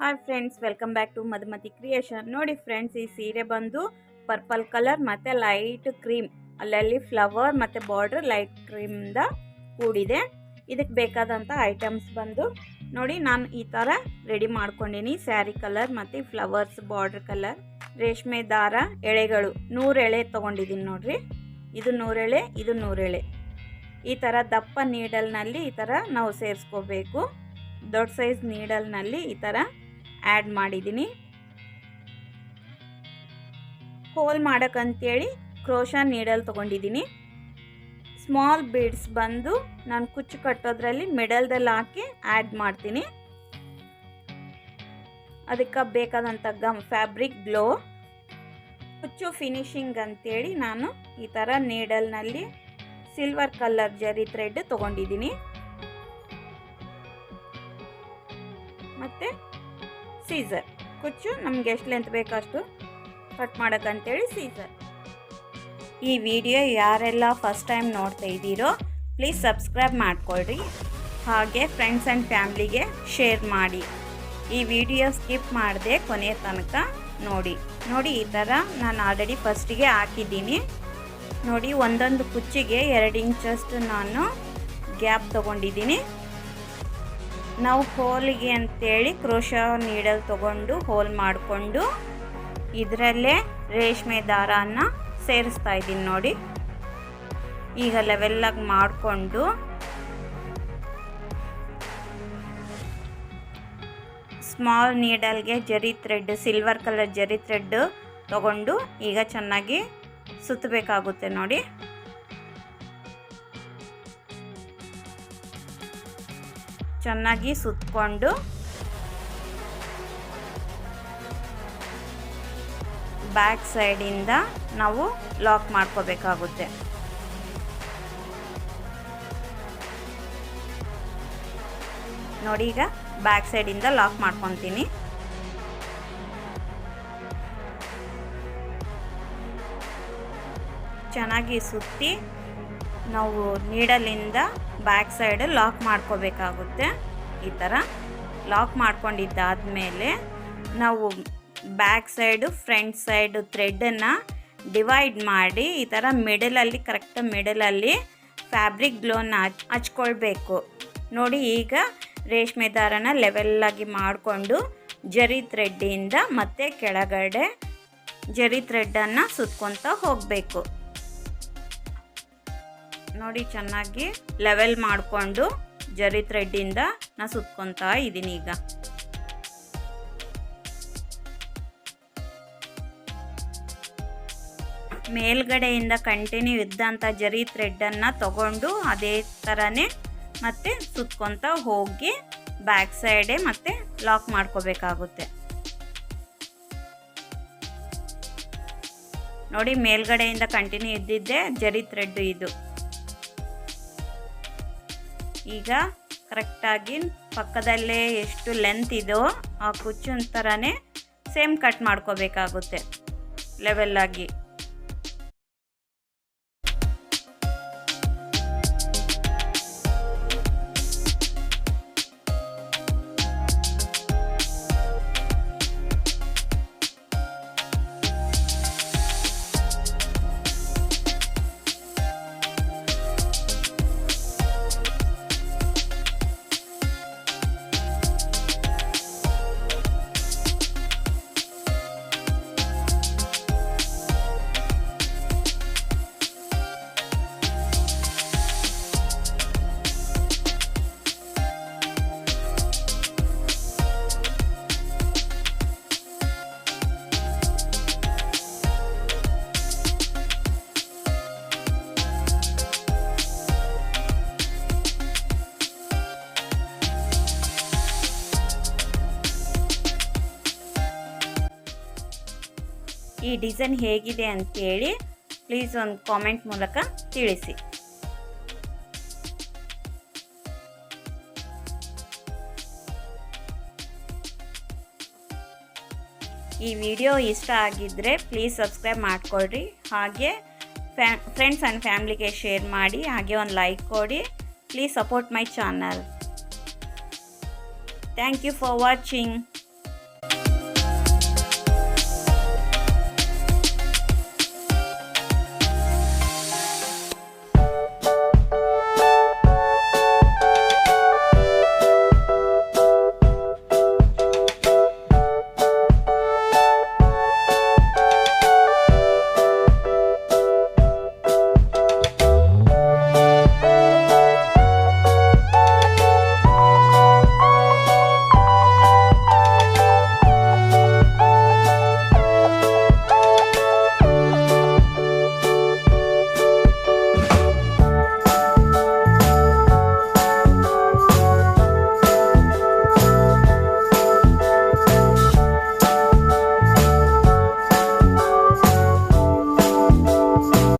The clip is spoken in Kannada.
Hi friends, welcome back to Madhumati creation. ನೋಡಿ ಫ್ರೆಂಡ್ಸ್, ಈ ಸೀರೆ ಬಂದು ಪರ್ಪಲ್ ಕಲರ್ ಮತ್ತು ಲೈಟ್ ಕ್ರೀಮ್, ಅಲ್ಲಲ್ಲಿ ಫ್ಲವರ್ ಮತ್ತು ಬಾರ್ಡರ್ ಲೈಟ್ ಕ್ರೀಮಿಂದ ಕೂಡಿದೆ. ಇದಕ್ಕೆ ಬೇಕಾದಂಥ ಐಟಮ್ಸ್ ಬಂದು ನೋಡಿ, ನಾನು ಈ ಥರ ರೆಡಿ ಮಾಡ್ಕೊಂಡಿನಿ. ಸ್ಯಾರಿ ಕಲರ್ ಮತ್ತು ಫ್ಲವರ್ಸ್ ಬಾರ್ಡರ್ ಕಲರ್, ರೇಷ್ಮೆ ದಾರ, ಎಳೆಗಳು 100 ಎಳೆ ತೊಗೊಂಡಿದ್ದೀನಿ ನೋಡ್ರಿ. ಇದು 100 ಎಳೆ, ಇದು 100 ಎಳೆ. ಈ ಥರ ದಪ್ಪ ನೀಡಲ್ನಲ್ಲಿ ಈ ಥರ ನಾವು ಸೇರಿಸ್ಕೋಬೇಕು. ದೊಡ್ಡ ಸೈಜ್ ನೀಡಲ್ನಲ್ಲಿ ಈ ಥರ ಆ್ಯಡ್ ಮಾಡಿದ್ದೀನಿ. ಹೋಲ್ ಮಾಡೋಕ್ಕಂತೇಳಿ ಕ್ರೋಶಾ ನೀಡಲ್ ತೊಗೊಂಡಿದ್ದೀನಿ. ಸ್ಮಾಲ್ ಬೀಡ್ಸ್ ಬಂದು ನಾನು ಕುಚ್ಚು ಕಟ್ಟೋದ್ರಲ್ಲಿ ಮಿಡಲ್ದಲ್ಲಿ ಹಾಕಿ ಆ್ಯಡ್ ಮಾಡ್ತೀನಿ. ಅದಕ್ಕೆ ಬೇಕಾದಂಥ ಫ್ಯಾಬ್ರಿಕ್ ಗ್ಲೋ, ಕುಚ್ಚು ಫಿನಿಶಿಂಗ್ ಅಂತೇಳಿ ನಾನು ಈ ಥರ ನೀಡಲ್ನಲ್ಲಿ ಸಿಲ್ವರ್ ಕಲರ್ ಜರಿ ಥ್ರೆಡ್ ತೊಗೊಂಡಿದ್ದೀನಿ. ಮತ್ತು ಸೀಸರ್, ಕುಚ್ಚು ನಮಗೆ ಎಷ್ಟು ಲೆಂತ್ ಬೇಕಷ್ಟು ಕಟ್ ಮಾಡೋಕ್ಕಂತೇಳಿ ಸೀಸರ್. ಈ ವಿಡಿಯೋ ಯಾರೆಲ್ಲ ಫಸ್ಟ್ ಟೈಮ್ ನೋಡ್ತಾ ಇದ್ದೀರೋ ಪ್ಲೀಸ್ ಸಬ್ಸ್ಕ್ರೈಬ್ ಮಾಡಿಕೊಳ್ರಿ. ಹಾಗೆ ಫ್ರೆಂಡ್ಸ್ ಆ್ಯಂಡ್ ಫ್ಯಾಮ್ಲಿಗೆ ಶೇರ್ ಮಾಡಿ. ಈ ವಿಡಿಯೋ ಸ್ಕಿಪ್ ಮಾಡದೆ ಕೊನೆಯ ತನಕ ನೋಡಿ. ಈ ಥರ ನಾನು ಆಲ್ರೆಡಿ ಫಸ್ಟಿಗೆ ಹಾಕಿದ್ದೀನಿ. ನೋಡಿ, ಒಂದೊಂದು ಕುಚ್ಚಿಗೆ 2 ಇಂಚಷ್ಟು ನಾನು ಗ್ಯಾಪ್ ತೊಗೊಂಡಿದ್ದೀನಿ. ನಾವು ಹೋಲಿಗೆ ಅಂತೇಳಿ ಕ್ರೋಶಾ ನೀಡಲ್ ತೊಗೊಂಡು ಹೋಲ್ ಮಾಡಿಕೊಂಡು ಇದರಲ್ಲೇ ರೇಷ್ಮೆ ದಾರನ ಸೇರಿಸ್ತಾ ಇದ್ದೀನಿ. ನೋಡಿ, ಈಗ ಲೆವೆಲ್ಲಾಗಿ ಮಾಡಿಕೊಂಡು ಸ್ಮಾಲ್ ನೀಡಲ್ಗೆ ಜರಿ ಥ್ರೆಡ್, ಸಿಲ್ವರ್ ಕಲರ್ ಜರಿ ಥ್ರೆಡ್ ತೊಗೊಂಡು ಈಗ ಚೆನ್ನಾಗಿ ಸುತ್ತಬೇಕಾಗುತ್ತೆ. ನೋಡಿ, ಚೆನ್ನಾಗಿ ಸುತ್ತಕೊಂಡು ಬ್ಯಾಕ್ ಸೈಡಿಂದ ನಾವು ಲಾಕ್ ಮಾಡ್ಕೋಬೇಕಾಗುತ್ತೆ. ನೋಡಿ, ಈಗ ಬ್ಯಾಕ್ ಸೈಡಿಂದ ಲಾಕ್ ಮಾಡ್ಕೊತೀನಿ. ಚೆನ್ನಾಗಿ ಸುತ್ತಿ ನಾವು ನೀಡಲಿಂದ ಬ್ಯಾಕ್ ಸೈಡ್ ಲಾಕ್ ಮಾಡ್ಕೋಬೇಕಾಗುತ್ತೆ. ಈ ಥರ ಲಾಕ್ ಮಾಡ್ಕೊಂಡಿದ್ದಾದಮೇಲೆ ನಾವು ಬ್ಯಾಕ್ ಸೈಡು ಫ್ರಂಟ್ ಸೈಡು ಥ್ರೆಡನ್ನು ಡಿವೈಡ್ ಮಾಡಿ ಈ ಥರ ಮಿಡಲಲ್ಲಿ, ಕರೆಕ್ಟ್ ಮಿಡಲಲ್ಲಿ ಫ್ಯಾಬ್ರಿಕ್ ಗ್ಲೋನ ಹಚ್ಕೊಳ್ಬೇಕು. ನೋಡಿ, ಈಗ ರೇಷ್ಮೆ ದಾರನ ಲೆವೆಲ್ಲಾಗಿ ಮಾಡಿಕೊಂಡು ಜರಿ ಥ್ರೆಡ್ಡಿಂದ ಮತ್ತೆ ಕೆಳಗಡೆ ಜರಿ ಥ್ರೆಡ್ಡನ್ನು ಸುತ್ಕೊತಾ ಹೋಗಬೇಕು. ನೋಡಿ, ಚೆನ್ನಾಗಿ ಲೆವೆಲ್ ಮಾಡಿಕೊಂಡು ಜರಿ ಥ್ರೆಡ್ಡಿಂದ ನಾನು ಸುತ್ಕೊತಾ ಇದ್ದೀನಿ. ಈಗ ಮೇಲ್ಗಡೆಯಿಂದ ಕಂಟಿನ್ಯೂ ಇದ್ದಂಥ ಜರಿ ಥ್ರೆಡ್ಡನ್ನು ತಗೊಂಡು ಅದೇ ಥರನೇ ಮತ್ತೆ ಸುತ್ಕೊತಾ ಹೋಗಿ ಬ್ಯಾಕ್ ಸೈಡೇ ಮತ್ತೆ ಲಾಕ್ ಮಾಡ್ಕೋಬೇಕಾಗುತ್ತೆ. ನೋಡಿ, ಮೇಲ್ಗಡೆಯಿಂದ ಕಂಟಿನ್ಯೂ ಇದ್ದಿದ್ದೆ ಜರಿ ಥ್ರೆಡ್ ಇದು. ಈಗ ಕರೆಕ್ಟಾಗಿ ಪಕ್ಕದಲ್ಲೇ ಎಷ್ಟು ಲೆಂತ್ ಇದೋ ಆ ಕುಚ್ಚಿನ ಥರನೇ ಸೇಮ್ ಕಟ್ ಮಾಡ್ಕೋಬೇಕಾಗುತ್ತೆ ಲೆವೆಲ್ಲಾಗಿ. ಈ ಡಿಸೈನ್ ಹೇಗಿದೆ ಅಂತೇಳಿ ಪ್ಲೀಸ್ ಒಂದು ಕಾಮೆಂಟ್ ಮೂಲಕ ತಿಳಿಸಿ. ಈ ವಿಡಿಯೋ ಇಷ್ಟ ಆಗಿದ್ದರೆ ಪ್ಲೀಸ್ ಸಬ್ಸ್ಕ್ರೈಬ್ ಮಾಡಿಕೊಳ್ರಿ. ಹಾಗೆ ಫ್ರೆಂಡ್ಸ್ ಆ್ಯಂಡ್ ಫ್ಯಾಮ್ಲಿಗೆ ಶೇರ್ ಮಾಡಿ. ಹಾಗೆ ಒಂದು ಲೈಕ್ ಕೊಡಿ. Please support my channel. Thank you for watching.